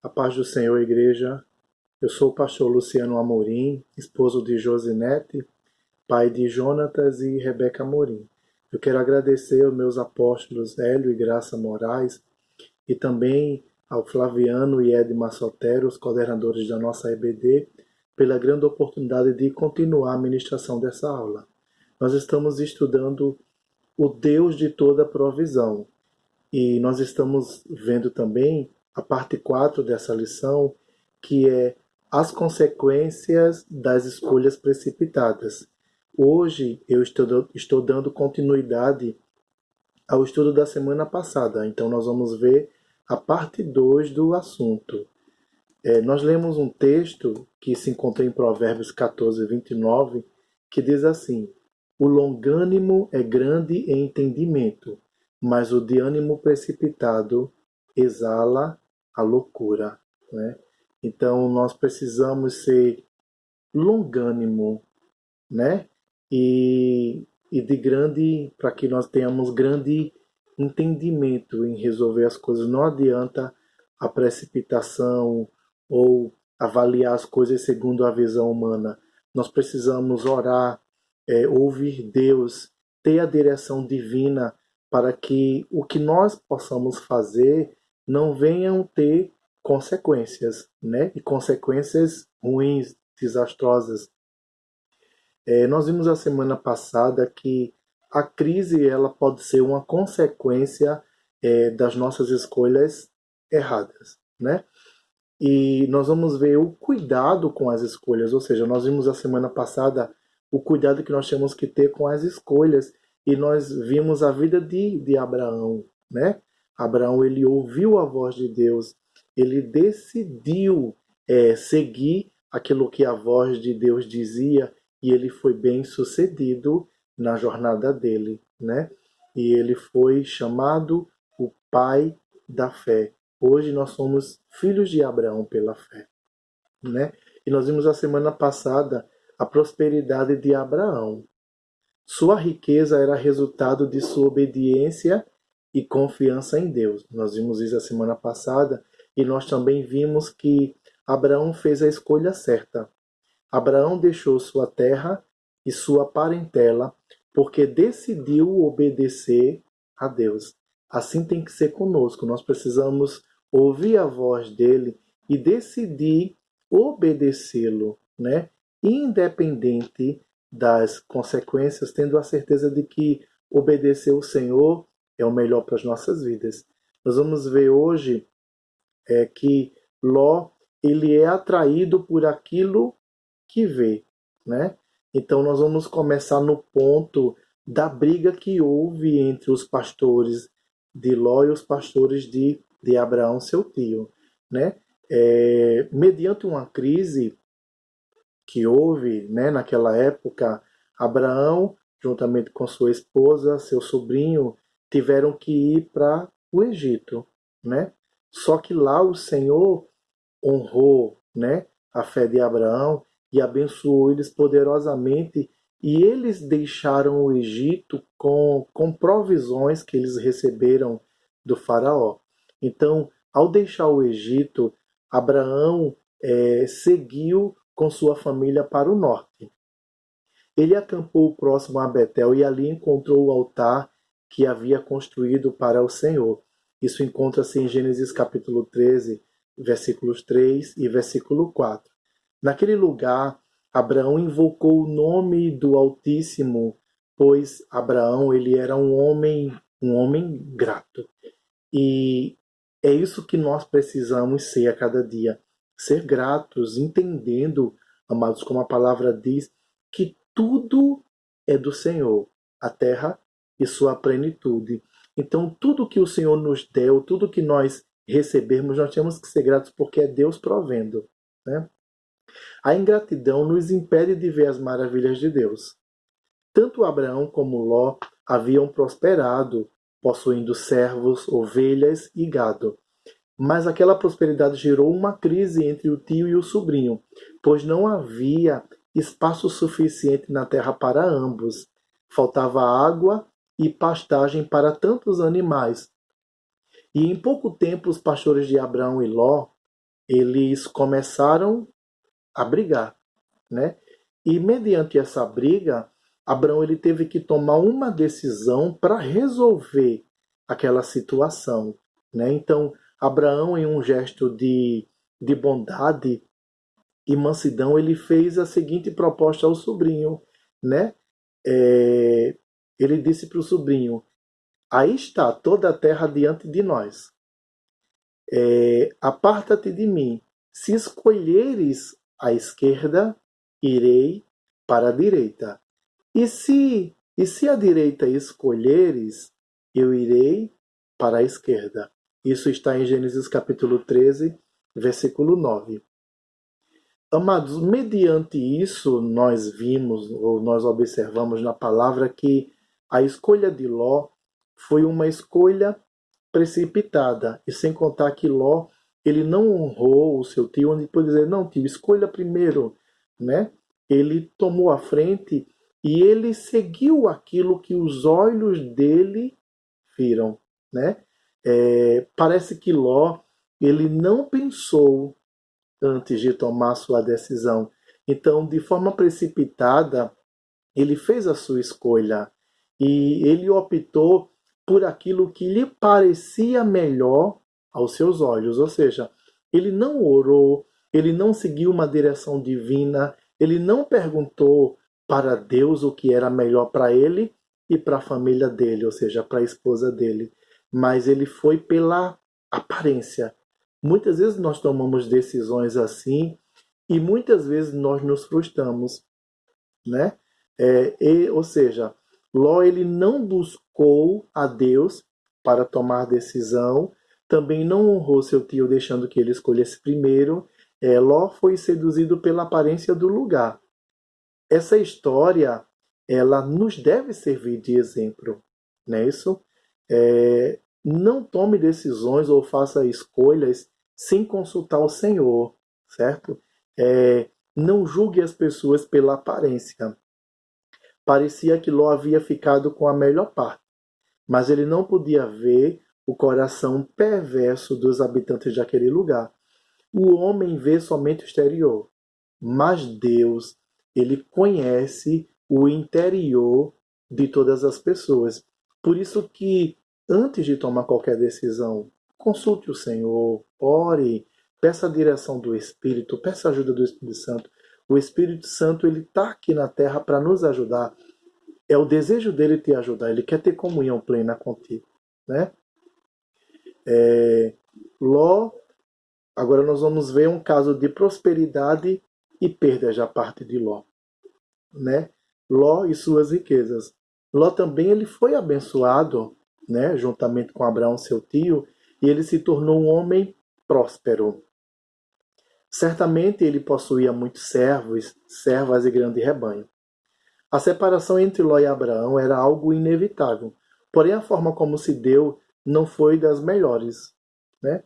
A paz do Senhor, igreja. Eu sou o pastor Luciano Amorim, esposo de Josinete, pai de Jonatas e Rebeca Amorim. Eu quero agradecer aos meus apóstolos Hélio e Graça Moraes e também ao Flaviano e Edmar Sotero, os coordenadores da nossa EBD, pela grande oportunidade de continuar a ministração dessa aula. Nós estamos estudando o Deus de toda provisão e nós estamos vendo também a parte 4 dessa lição, que é as consequências das escolhas precipitadas. Hoje eu estou dando continuidade ao estudo da semana passada, então nós vamos ver a parte 2 do assunto. Nós lemos um texto que se encontra em Provérbios 14, 29, que diz assim: o longânimo é grande em entendimento, mas o de ânimo precipitado exala a loucura. Né? Então nós precisamos ser longânimo, né? E de grande, para que nós tenhamos grande entendimento em resolver as coisas. Não adianta a precipitação ou avaliar as coisas segundo a visão humana. Nós precisamos orar, ouvir Deus, ter a direção divina para que o que nós possamos fazer não venham ter consequências, né? E consequências ruins, desastrosas. Nós vimos a semana passada que a crise ela pode ser uma consequência das nossas escolhas erradas, né? E nós vamos ver o cuidado com as escolhas, ou seja, nós vimos a semana passada o cuidado que nós temos que ter com as escolhas e nós vimos a vida de Abraão, né? Abraão ele ouviu a voz de Deus, ele decidiu seguir aquilo que a voz de Deus dizia e ele foi bem sucedido na jornada dele, né? E ele foi chamado o pai da fé. Hoje nós somos filhos de Abraão pela fé, né? E nós vimos a semana passada a prosperidade de Abraão. Sua riqueza era resultado de sua obediência e confiança em Deus. Nós vimos isso a semana passada e nós também vimos que Abraão fez a escolha certa. Abraão deixou sua terra e sua parentela porque decidiu obedecer a Deus. Assim tem que ser conosco. Nós precisamos ouvir a voz dele e decidir obedecê-lo, né? Independente das consequências, tendo a certeza de que obedecer o Senhor é o melhor para as nossas vidas. Nós vamos ver hoje que Ló ele é atraído por aquilo que vê, né? Então nós vamos começar no ponto da briga que houve entre os pastores de Ló e os pastores de Abraão, seu tio, né? Mediante uma crise que houve, né, naquela época, Abraão, juntamente com sua esposa, seu sobrinho, tiveram que ir para o Egito, né? Só que lá o Senhor honrou, né, a fé de Abraão e abençoou eles poderosamente e eles deixaram o Egito com provisões que eles receberam do faraó. Então, ao deixar o Egito, Abraão seguiu com sua família para o norte. Ele acampou próximo a Betel e ali encontrou o altar que havia construído para o Senhor. Isso encontra-se em Gênesis capítulo 13, versículos 3 e versículo 4. Naquele lugar, Abraão invocou o nome do Altíssimo, pois Abraão ele era um homem grato. E é isso que nós precisamos ser a cada dia. Ser gratos, entendendo, amados, como a palavra diz, que tudo é do Senhor, a terra e sua plenitude. Então, tudo que o Senhor nos deu, tudo que nós recebermos, nós temos que ser gratos porque é Deus provendo, né? A ingratidão nos impede de ver as maravilhas de Deus. Tanto Abraão como Ló haviam prosperado, possuindo servos, ovelhas e gado. Mas aquela prosperidade gerou uma crise entre o tio e o sobrinho, pois não havia espaço suficiente na terra para ambos. Faltava água e pastagem para tantos animais. E em pouco tempo os pastores de Abraão e Ló eles começaram a brigar, né? E mediante essa briga, Abraão ele teve que tomar uma decisão para resolver aquela situação, né? Então, Abraão, em um gesto de bondade e mansidão, ele fez a seguinte proposta ao sobrinho, né? Ele disse para o sobrinho: aí está toda a terra diante de nós. Aparta-te de mim. Se escolheres a esquerda, irei para a direita. E se a direita escolheres, eu irei para a esquerda. Isso está em Gênesis capítulo 13, versículo 9. Amados, mediante isso nós vimos, ou nós observamos na palavra que a escolha de Ló foi uma escolha precipitada. E sem contar que Ló, ele não honrou o seu tio, onde pôde dizer: não, tio, escolha primeiro, né? Ele tomou a frente e ele seguiu aquilo que os olhos dele viram, né? Parece que Ló, ele não pensou antes de tomar sua decisão. Então, de forma precipitada, ele fez a sua escolha e ele optou por aquilo que lhe parecia melhor aos seus olhos. Ou seja, ele não orou, ele não seguiu uma direção divina, ele não perguntou para Deus o que era melhor para ele e para a família dele, ou seja, para a esposa dele. Mas ele foi pela aparência. Muitas vezes nós tomamos decisões assim e muitas vezes nós nos frustramos, né? Ou seja, Ló ele não buscou a Deus para tomar decisão, também não honrou seu tio deixando que ele escolhesse primeiro. Ló foi seduzido pela aparência do lugar. Essa história ela nos deve servir de exemplo, não é isso? Não tome decisões ou faça escolhas sem consultar o Senhor, certo? Não julgue as pessoas pela aparência. Parecia que Ló havia ficado com a melhor parte, mas ele não podia ver o coração perverso dos habitantes daquele lugar. O homem vê somente o exterior, mas Deus, ele conhece o interior de todas as pessoas. Por isso que, antes de tomar qualquer decisão, consulte o Senhor, ore, peça a direção do Espírito, peça a ajuda do Espírito Santo. O Espírito Santo ele está aqui na terra para nos ajudar. É o desejo dele te ajudar. Ele quer ter comunhão plena contigo, né? Ló, agora nós vamos ver um caso de prosperidade e perda da parte de Ló, né? Ló e suas riquezas. Ló também ele foi abençoado, né? Juntamente com Abraão, seu tio, e ele se tornou um homem próspero. Certamente ele possuía muitos servos, servas e grande rebanho. A separação entre Ló e Abraão era algo inevitável, porém a forma como se deu não foi das melhores, né?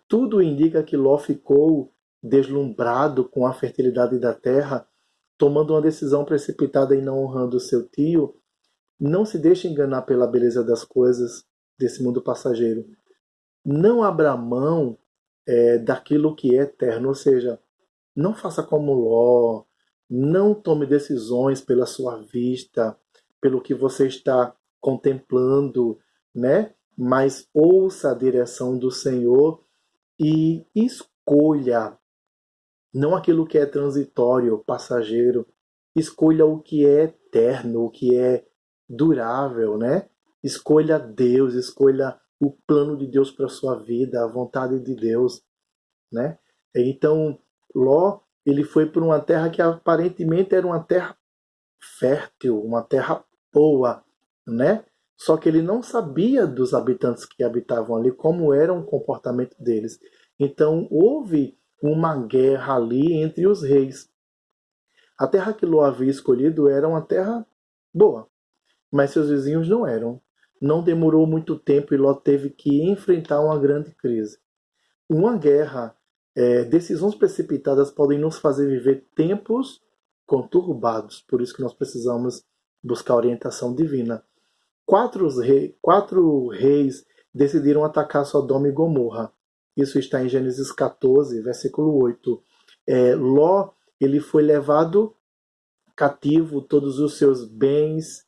Tudo indica que Ló ficou deslumbrado com a fertilidade da terra, tomando uma decisão precipitada e não honrando seu tio. Não se deixe enganar pela beleza das coisas desse mundo passageiro. Não abra mão daquilo que é eterno, ou seja, não faça como Ló, não tome decisões pela sua vista, pelo que você está contemplando, né? Mas ouça a direção do Senhor e escolha, não aquilo que é transitório, passageiro, escolha o que é eterno, o que é durável, né? Escolha Deus, escolha o plano de Deus para a sua vida, a vontade de Deus, né? Então, Ló, ele foi para uma terra que aparentemente era uma terra fértil, uma terra boa, né? Só que ele não sabia dos habitantes que habitavam ali, como era o comportamento deles. Então, houve uma guerra ali entre os reis. A terra que Ló havia escolhido era uma terra boa, mas seus vizinhos não eram. Não demorou muito tempo e Ló teve que enfrentar uma grande crise. Uma guerra, decisões precipitadas podem nos fazer viver tempos conturbados. Por isso que nós precisamos buscar orientação divina. Quatro reis decidiram atacar Sodoma e Gomorra. Isso está em Gênesis 14, versículo 8. Ló, ele foi levado cativo, todos os seus bens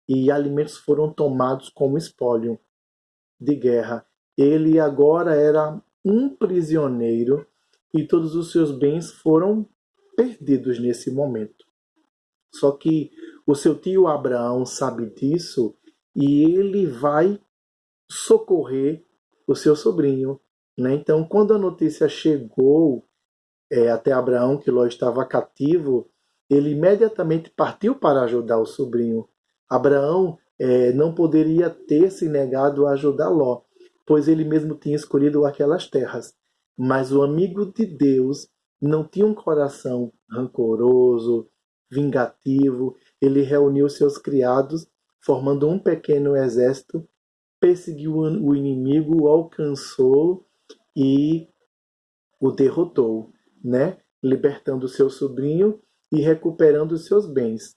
e alimentos foram tomados como espólio de guerra. Ele agora era um prisioneiro e todos os seus bens foram perdidos nesse momento. Só que o seu tio Abraão sabe disso e ele vai socorrer o seu sobrinho. Né? Então, quando a notícia chegou até Abraão que Ló estava cativo, ele imediatamente partiu para ajudar o sobrinho. Abraão não poderia ter se negado a ajudar Ló, pois ele mesmo tinha escolhido aquelas terras. Mas o amigo de Deus não tinha um coração rancoroso, vingativo. Ele reuniu seus criados, formando um pequeno exército, perseguiu o inimigo, o alcançou e o derrotou, né? Libertando seu sobrinho e recuperando seus bens.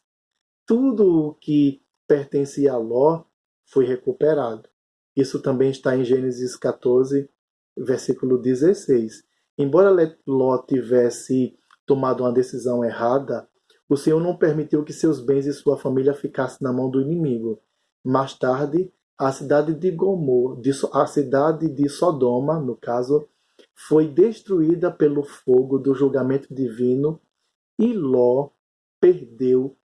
Tudo o que pertencia a Ló foi recuperado. Isso também está em Gênesis 14, versículo 16. Embora Ló tivesse tomado uma decisão errada, o Senhor não permitiu que seus bens e sua família ficassem na mão do inimigo. Mais tarde, a cidade de Sodoma, no caso, foi destruída pelo fogo do julgamento divino e Ló perdeu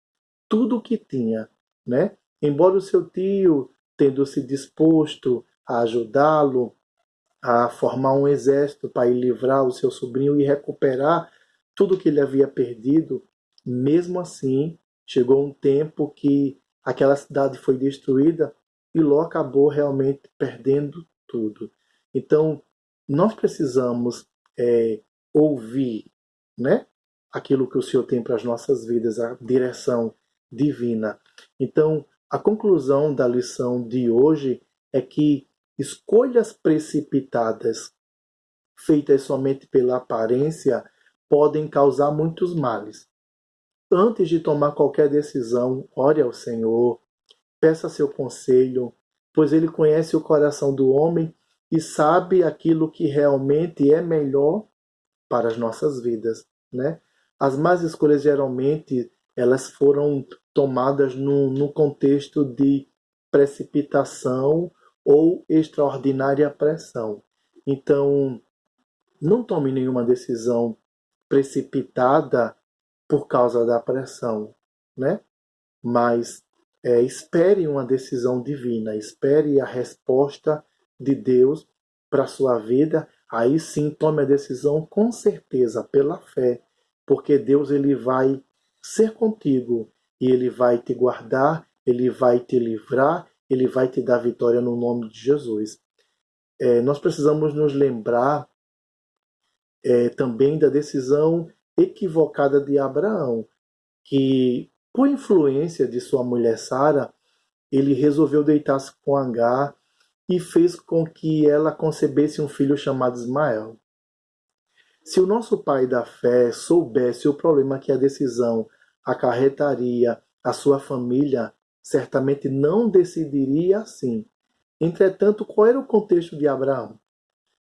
tudo o que tinha, né? Embora o seu tio, tendo se disposto a ajudá-lo, a formar um exército para ir livrar o seu sobrinho e recuperar tudo que ele havia perdido, mesmo assim, chegou um tempo que aquela cidade foi destruída e Ló acabou realmente perdendo tudo. Então, nós precisamos ouvir, né, aquilo que o Senhor tem para as nossas vidas, a direção divina. Então, a conclusão da lição de hoje é que escolhas precipitadas, feitas somente pela aparência, podem causar muitos males. Antes de tomar qualquer decisão, ore ao Senhor, peça seu conselho, pois Ele conhece o coração do homem e sabe aquilo que realmente é melhor para as nossas vidas, né? As más escolhas geralmente elas foram tomadas no contexto de precipitação ou extraordinária pressão. Então, não tome nenhuma decisão precipitada por causa da pressão, né? Mas espere uma decisão divina, espere a resposta de Deus para a sua vida. Aí sim tome a decisão com certeza, pela fé, porque Deus ele vai ser contigo e Ele vai te guardar, Ele vai te livrar, Ele vai te dar vitória no nome de Jesus. Nós precisamos nos lembrar também da decisão equivocada de Abraão, que por influência de sua mulher Sara, ele resolveu deitar-se com Agar e fez com que ela concebesse um filho chamado Ismael. Se o nosso pai da fé soubesse o problema que a decisão acarretaria à sua família, certamente não decidiria assim. Entretanto, qual era o contexto de Abraão?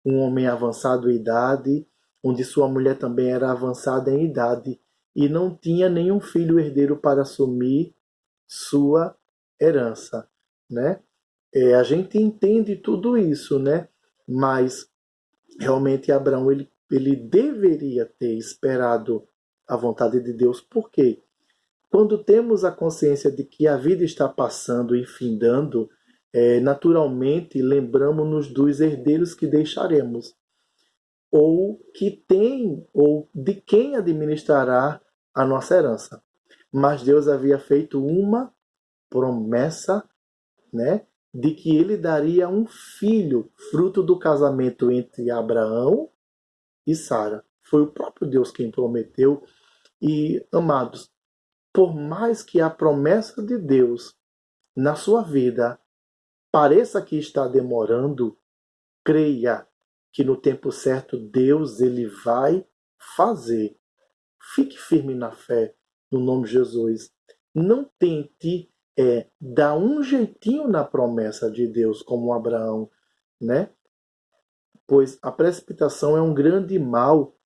Um homem avançado em idade, onde sua mulher também era avançada em idade e não tinha nenhum filho herdeiro para assumir sua herança, né? A gente entende tudo isso, né? Mas realmente Abraão ele deveria ter esperado a vontade de Deus. Por quê? Quando temos a consciência de que a vida está passando e findando, naturalmente lembramos-nos dos herdeiros que deixaremos, ou que tem, ou de quem administrará a nossa herança. Mas Deus havia feito uma promessa, né, de que ele daria um filho, fruto do casamento entre Abraão e Sara. Foi o próprio Deus quem prometeu. E, amados, por mais que a promessa de Deus na sua vida pareça que está demorando, creia que no tempo certo Deus ele vai fazer. Fique firme na fé, no nome de Jesus. Não tente dar um jeitinho na promessa de Deus, como Abraão, né? pois a precipitação é um grande mal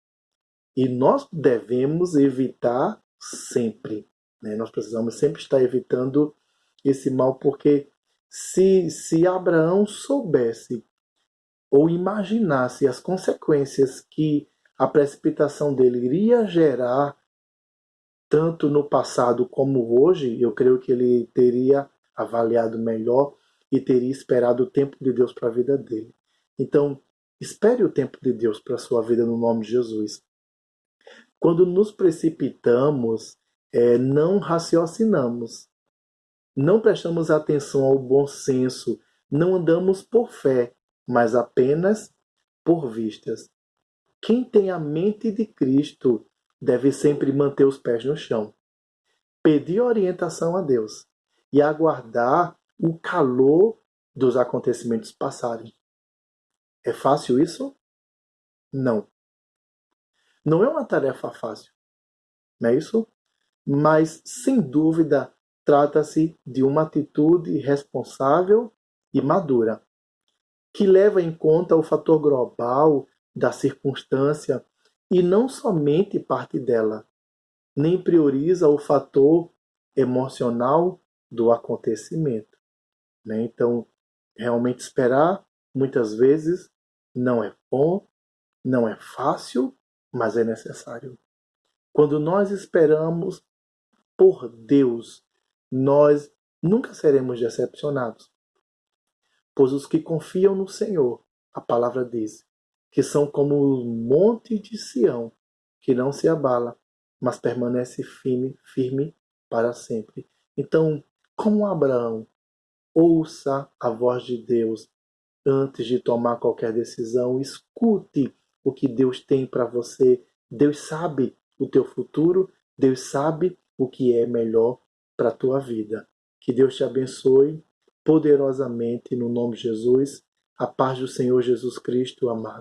e nós devemos evitar sempre, né? Nós precisamos sempre estar evitando esse mal, porque se Abraão soubesse ou imaginasse as consequências que a precipitação dele iria gerar, tanto no passado como hoje, eu creio que ele teria avaliado melhor e teria esperado o tempo de Deus para a vida dele. Então, espere o tempo de Deus para a sua vida no nome de Jesus. Quando nos precipitamos, não raciocinamos, não prestamos atenção ao bom senso, não andamos por fé, mas apenas por vistas. Quem tem a mente de Cristo deve sempre manter os pés no chão, pedir orientação a Deus e aguardar o calor dos acontecimentos passarem. É fácil isso? Não. Não é uma tarefa fácil, não é isso? Mas, sem dúvida, trata-se de uma atitude responsável e madura, que leva em conta o fator global da circunstância e não somente parte dela, nem prioriza o fator emocional do acontecimento, né? Então, realmente esperar, muitas vezes, não é bom, não é fácil, mas é necessário. Quando nós esperamos por Deus, nós nunca seremos decepcionados, pois os que confiam no Senhor, a palavra diz, que são como o monte de Sião, que não se abala, mas permanece firme para sempre. Então, como Abraão, ouça a voz de Deus antes de tomar qualquer decisão, escute o que Deus tem para você. Deus sabe o teu futuro, Deus sabe o que é melhor para a tua vida. Que Deus te abençoe poderosamente no nome de Jesus. A paz do Senhor Jesus Cristo, amado.